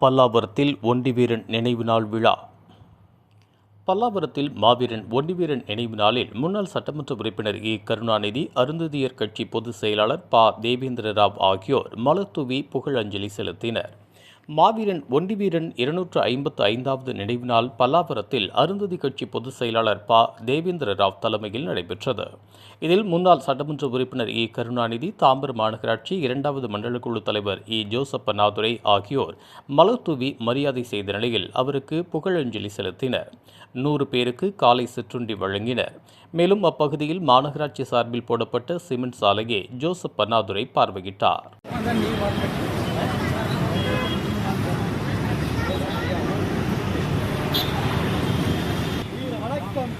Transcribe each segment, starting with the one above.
பல்லாவரத்தில் ஒண்டிவீரன் நினைவு நாள் விழா. பல்லாவரத்தில் மாவீரன் ஒண்டிவீரன் நினைவு நாளில் முன்னாள் சட்டமன்ற உறுப்பினர் இ. கருணாநிதி, அருந்ததியர் கட்சி பொதுச் செயலாளர் ப. தேவேந்திர ராவ் ஆகியோர் மலர்தூவி புகழஞ்சலி செலுத்தினர். மாவீரன் ஒண்டிவீரன் 255வது நினைவு நாள் பல்லாவரத்தில் அருந்ததி கட்சி பொதுச் செயலாளர் ப. தேவேந்திர ராவ் தலைமையில் நடைபெற்றது. இதில் முன்னாள் சட்டமன்ற உறுப்பினர் இ. கருணாநிதி, தாம்பரம் மாநகராட்சி 2வது மண்டல குழு தலைவர் இ. ஜோசப் அண்ணாதுரை ஆகியோர் மலர்தூவி மரியாதை செய்த நிலையில் அவருக்கு புகழஞ்சலி செலுத்தினர். 100 பேருக்கு காலை சிற்றுண்டி வழங்கினர். மேலும் அப்பகுதியில் மாநகராட்சி சார்பில் போடப்பட்ட சிமெண்ட் சாலையை ஜோசப் அண்ணாதுரை பார்வையிட்டார்.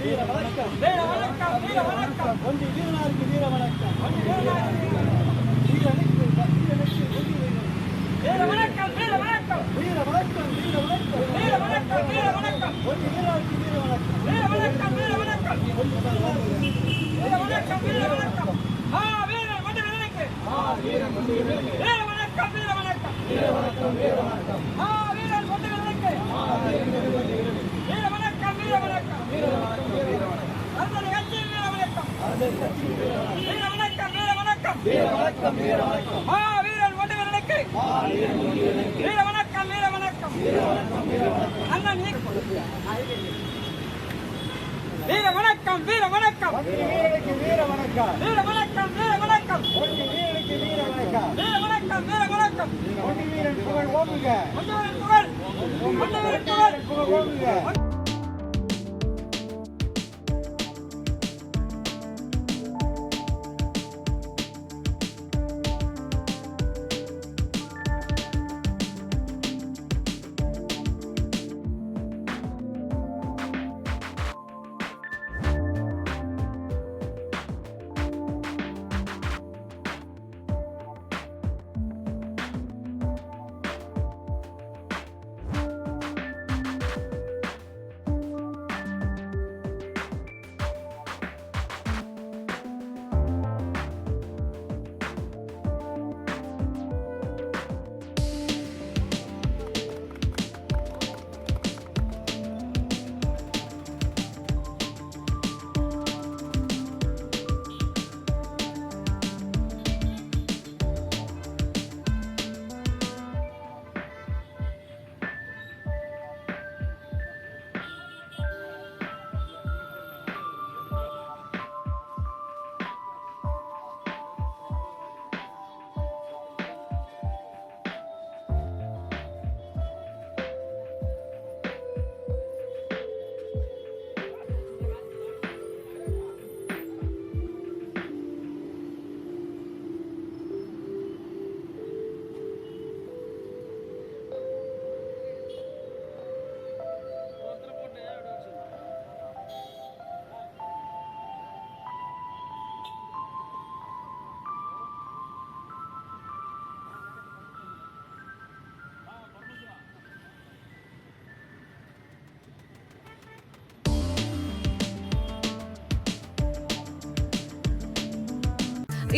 வீர வணக்கம், வீர வணக்கம், வீர வணக்கம், ஒண்டி வீரனாருக்கு வீர வணக்கம், ஒண்டி வீரனாருக்கு வீரனுக்கு வீர வணக்கம், வீர வணக்கம், வீர வணக்கம், வீர வணக்கம், வீர வணக்கம், வீர வணக்கம், ஒண்டி வீரனாருக்கு வீர வணக்கம், வீர வணக்கம், வீர வணக்கம், வீர வணக்கம், வீர வணக்கம், வீரன் ஒண்டி வீரனுக்கு வீரன் ஒண்டி வீரனுக்கு வீர வணக்கம், வீர வணக்கம், வீர வணக்கம், வீர வணக்கம், வீரன் ஒண்டி வீரனுக்கு வீர வணக்கம், வீர வணக்கம், வீர வணக்கம், வீர வணக்கம், வீர வணக்கம், வீர வணக்கம், வீர வணக்கம், வீரன் ஒண்டி வீரனுக்கு வீர வணக்கம், வீர வணக்கம், வீர வணக்கம், வீர வணக்கம், அண்ணன் வீர வணக்கம், வீர வணக்கம், வீரனுக்கு வீர வணக்கம், வீர வணக்கம், வீர வணக்கம், ஒண்டி வீரனுக்கு வீர வணக்கம், வீர வணக்கம், வீர வணக்கம், ஒண்டி வீரன் புகழ் ஓங்குக, ஒண்டி வீரன் புகழ், ஒண்டி வீரன் புகழ் ஓங்குக.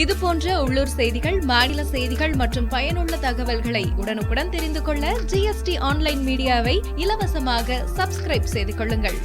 இதுபோன்ற உள்ளூர் செய்திகள், மாநில செய்திகள் மற்றும் பயனுள்ள தகவல்களை உடனுக்குடன் தெரிந்து கொள்ள GST ஆன்லைன் மீடியாவை இலவசமாக சப்ஸ்கிரைப் செய்து கொள்ளுங்கள்.